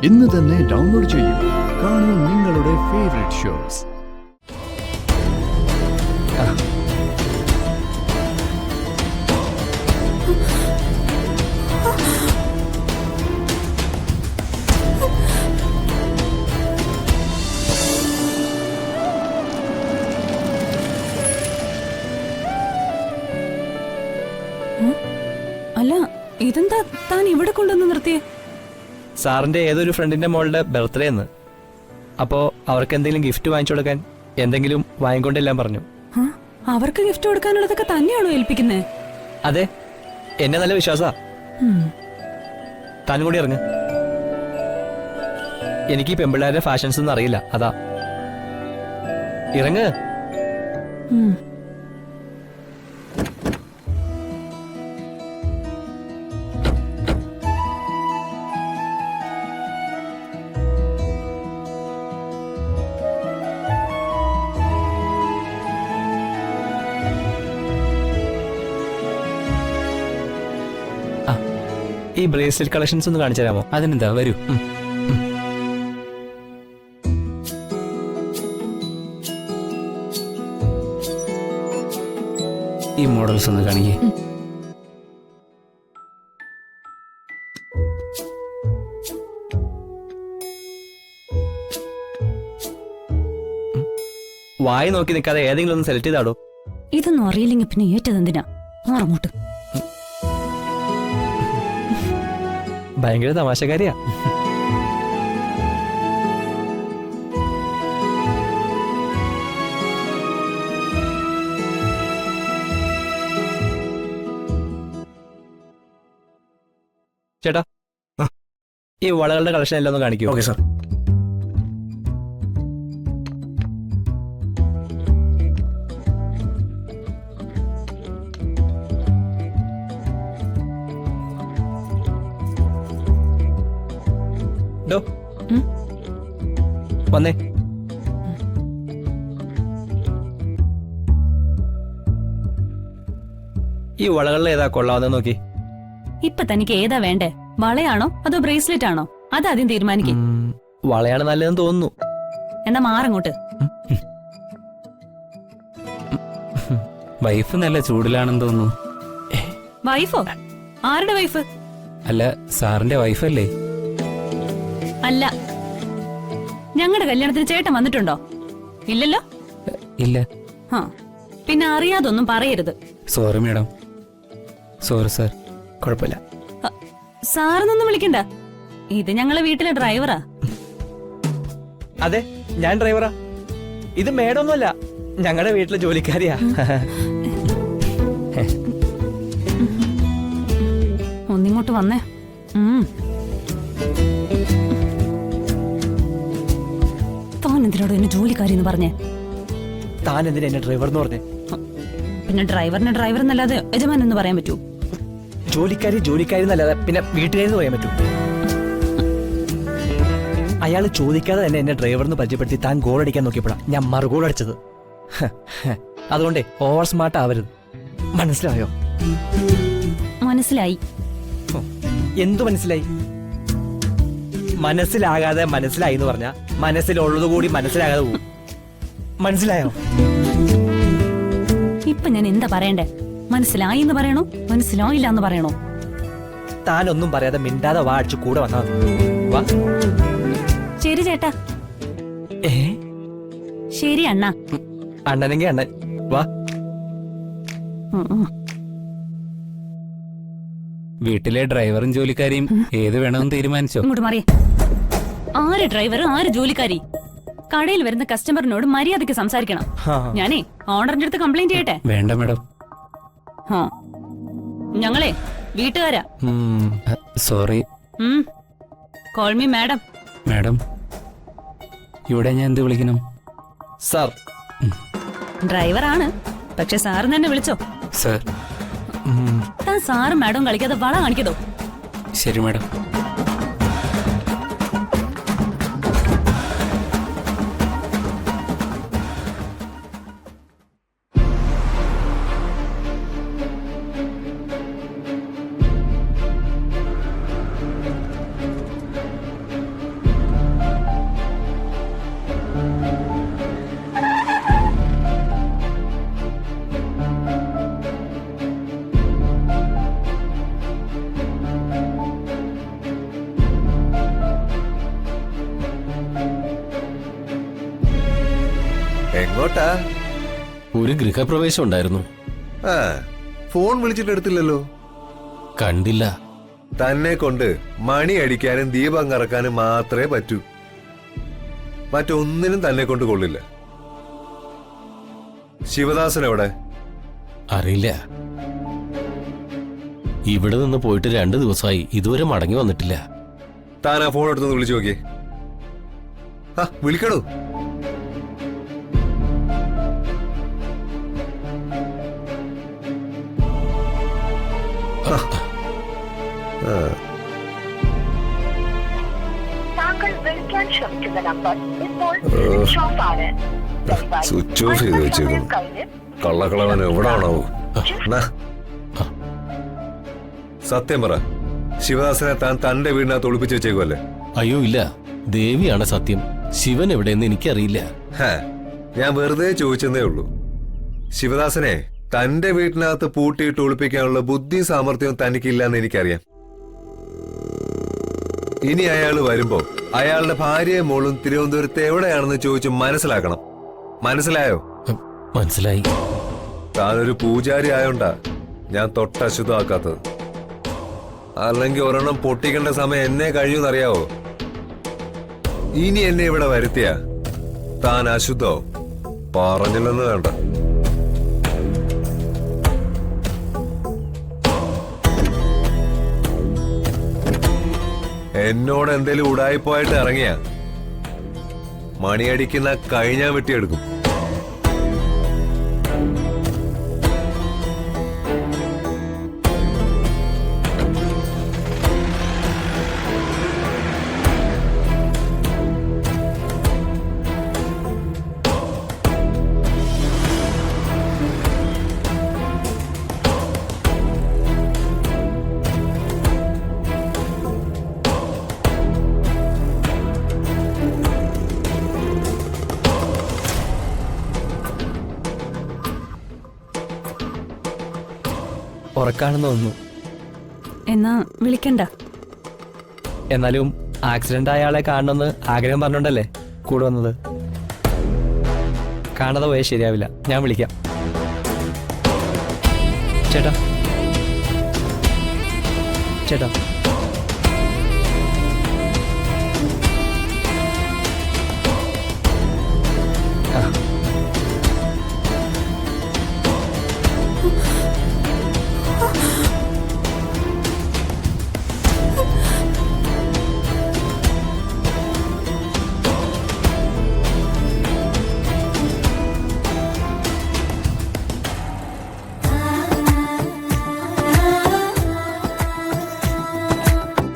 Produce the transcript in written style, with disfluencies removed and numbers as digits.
ഇന്ന് തന്നെ ഡൗൺലോഡ് ചെയ്യൂ. കാണൂ നിങ്ങളുടെ ഫേവറേറ്റ് ഷോസ്. അല്ല, ഇതെന്താ താൻ ഇവിടെ കൊണ്ടുവന്ന് നിർത്തിയേ? സാറിന്റെ ഏതൊരു ഫ്രണ്ടിന്റെ മോളുടെ ബർത്ത്ഡേ എന്ന്. അപ്പോ അവർക്ക് എന്തെങ്കിലും ഗിഫ്റ്റ് വാങ്ങിച്ചു കൊടുക്കാൻ എന്തെങ്കിലും വാങ്ങിക്കൊണ്ടെല്ലാം പറഞ്ഞു. അവർക്ക് ഗിഫ്റ്റ് കൊടുക്കാനുള്ളതൊക്കെ തന്നെയാണോ ഏൽപ്പിക്കുന്നേ? അതെ, എന്നെ നല്ല വിശ്വാസാ. താനും കൂടി ഇറങ്ങ്. എനിക്ക് ഈ പെമ്പിള്ളേരുടെ ഫാഷൻസ് ഒന്നും അറിയില്ല, അതാ. ഇറങ്ങ്. ഈ ബ്രേസ്ലെറ്റ് കളക്ഷൻസ് ഒന്ന് കാണിച്ചു തരാമോ? അതിനെന്താ, വരൂ. ഈ മോഡൽസ് ഒന്ന് കാണിക്കേ. വായി നോക്കി നിൽക്കാതെ ഏതെങ്കിലും ഒന്ന് സെലക്ട് ചെയ്താടോ. ഇതൊന്നും അറിയില്ലെങ്കിൽ പിന്നെ ഏറ്റതെന്തിനാ? മാറങ്ങോട്ട്. ഭയങ്കര തമാശക്കാരിയാ. ചേട്ടാ, ഈ വളകളുടെ കളക്ഷൻ എല്ലാം ഒന്ന് കാണിക്കൂ. Okay sir. വന്നേ. ഈ വളകളിൽ ഏതാ കൊള്ളാവുന്ന നോക്കി. ഇപ്പൊ തനിക്ക് ഏതാ വേണ്ടേ? വളയാണോ അതോ ബ്രേസ്ലെറ്റ് ആണോ? അതാദ്യം തീരുമാനിക്കേ. വളയാണ് നല്ലതെന്ന് തോന്നുന്നു. എന്നാ മാറങ്ങോട്ട്. വൈഫ് നല്ല ചൂടിലാണെന്ന് തോന്നുന്നു. വൈഫോ? ആരുടെ വൈഫ്? അല്ല, സാറിന്റെ വൈഫല്ലേ? അല്ല. ഞങ്ങളുടെ കല്യാണത്തിന് ചേട്ടൻ വന്നിട്ടുണ്ടോ? ഇല്ലല്ലോ. ഇല്ല. പിന്നെ അറിയാതൊന്നും പറയരുത്. Sorry madam. Sorry sir. കുഴപ്പമില്ല. സാറെന്നൊന്നും വിളിക്കണ്ട. ഇത് ഞങ്ങളെ വീട്ടിലെ ഡ്രൈവറാ. അതെ, ഞാൻ ഡ്രൈവറാ. ഇത് മേഡമൊന്നുമല്ല, ഞങ്ങളുടെ വീട്ടിലെ ജോലിക്കാരിയാ. ഒന്നിങ്ങോട്ട് വന്നേ. താൻ എന്തിനോട് എന്നെ ജോലിക്കാരി എന്ന് പറഞ്ഞേ? താൻ എന്തിനാ എന്നെ ഡ്രൈവർ എന്ന് പറഞ്ഞേ? പിന്നെ ഡ്രൈവറിനെ ഡ്രൈവർ എന്നല്ലാതെ യജമാൻ എന്ന് പറയാൻ പറ്റൂ? ജോലിക്കാരി ജോലിക്കാരി എന്നല്ലാതെ പിന്നെ വീട്ടുകാരെന്ന് പറയാൻ പറ്റൂ? അയാൾ ചോദിക്കാതെ തന്നെ എന്നെ ഡ്രൈവർ എന്ന് പരിചയപ്പെടുത്തി താൻ ഗോൾ അടിക്കാൻ നോക്കിയപ്പോഴാ ഞാൻ മറുഗോൾ അടിച്ചത്. അതുകൊണ്ടേ ഓവർ സ്മാർട്ട് ആവരുത്. മനസ്സിലായോ? മനസ്സിലായി. എന്തു മനസ്സിലായി? മനസ്സിലാകാതെ മനസ്സിലായി എന്ന് പറഞ്ഞാ മനസ്സിലുള്ളത് കൂടി മനസ്സിലാകാതെ പോകും. മനസ്സിലായോ? ഇപ്പൊ ഞാൻ എന്താ പറയണ്ടേ? മനസ്സിലായി എന്ന് പറയണോ മനസ്സിലായില്ല എന്ന് പറയണോ? താനൊന്നും പറയാതെ മിണ്ടാതെ വാ അടിച്ചു കൂടെ വന്നാ വാ. ശരി ചേട്ടാ. ശരി അണ്ണാ. അണ്ണനെങ്കിൽ അണ്ണൻ വാ. വീട്ടിലെ ഡ്രൈവറും ജോലിക്കാരിയും ഏത് വേണമെന്ന് തീരുമാനിച്ചോ? ഇങ്ങോട്ട് മാറിയേ. ആര് ഡ്രൈവർ ആര് ജോലിക്കാരി? കടയിൽ വരുന്ന കസ്റ്റമറിനോട് മര്യാദയ്ക്ക് സംസാരിക്കണം. ഞാനേ ഓണറിന്റെ അടുത്ത് കംപ്ലൈന്റ് ചെയ്യട്ടെ? വേണ്ട മാഡം. ഞങ്ങളെ വീട്ടുകാരാ. Sorry. Call me madam. Madam, ഇവിടെ ഞാൻ എന്ത് വിളിക്കണം? സാർ. ഡ്രൈവറാണ്, പക്ഷെ സാറിന് തന്നെ വിളിച്ചോ? സാർ. താൻ സാറും മാഡം കളിക്കാതെ വള കാണിക്കതോ? ശരി മാഡം. എങ്ങോട്ടാ? ഒരു ഗൃഹപ്രവേശം ഉണ്ടായിരുന്നു. ആ, ഫോൺ വിളിച്ചിട്ട് എടുത്തില്ലല്ലോ. കണ്ടില്ല. തന്നെ കൊണ്ട് മണി അടിക്കാനും ദീപം കറക്കാനും മാത്രമേ പറ്റൂ. മറ്റൊന്നിനും തന്നെ കൊണ്ട് കൊള്ളില്ല. ശിവദാസൻ എവിടെ? അറിയില്ല. ഇവിടെ നിന്ന് പോയിട്ട് 2 ദിവസമായി, ഇതുവരെ മടങ്ങി വന്നിട്ടില്ല. താൻ ആ ഫോൺ എടുത്തൊന്ന് വിളിച്ചു നോക്കിയേ. ആ, വിളിക്കണോ? താങ്കൾ വിളിക്കാൻ ശ്രമിക്കുന്ന നമ്പർ ഇപ്പോൾ സ്വിച്ച് ഓഫ് ആണ്. സ്വിച്ച് ഓഫ് ചെയ്ത് വെച്ചേക്കും. കള്ളക്കളവൻ എവിടാണോ? സത്യം പറ, ശിവദാസനെ താൻ തന്റെ വീടിനകത്ത് ഒളിപ്പിച്ച് വെച്ചേക്കുമല്ലേ? അയ്യോ ഇല്ല, ദേവിയാണ് സത്യം. ശിവൻ എവിടെയെന്ന് എനിക്കറിയില്ല. ഞാൻ വെറുതെ ചോദിച്ചെന്നേ ഉള്ളൂ. ശിവദാസനെ തന്റെ വീട്ടിനകത്ത് പൂട്ടിയിട്ട് ഒളിപ്പിക്കാനുള്ള ബുദ്ധി സാമർഥ്യവും തനിക്കില്ലെന്ന് എനിക്കറിയാം. ഇനി അയാൾ വരുമ്പോ അയാളുടെ ഭാര്യയും മോളും തിരുവനന്തപുരത്ത് എവിടെയാണെന്ന് ചോദിച്ച് മനസ്സിലാക്കണം. മനസ്സിലായോ? മനസ്സിലായി. താനൊരു പൂജാരി ആയോണ്ടാ ഞാൻ തൊട്ടശുദ്ധമാക്കാത്തത്. അല്ലെങ്കിൽ ഒരെണ്ണം പൊട്ടിക്കേണ്ട സമയം എന്നെ കഴിയുമെന്നറിയാവോ? ഇനി എന്നെ ഇവിടെ വരുത്തിയ താൻ അശുദ്ധോ പറഞ്ഞില്ലെന്ന് വേണ്ട. എന്നോട് എന്തേലും ഉടായിപ്പോയിട്ട് ഇറങ്ങിയ മണിയടിക്കുന്ന കഴിഞ്ഞാൻ വെട്ടിയെടുക്കും. ഉറക്കാണെന്ന് തോന്നുന്നു. എന്നാ വിളിക്കണ്ട. എന്നാലും ആക്സിഡന്റ് ആയ ആളെ കാണണമെന്ന് ആഗ്രഹം പറഞ്ഞോണ്ടല്ലേ കൂടെ വന്നത്. കാണാതെ പോയാൽ ശരിയാവില്ല. ഞാൻ വിളിക്കാം. ചേട്ടാ ചേട്ടാ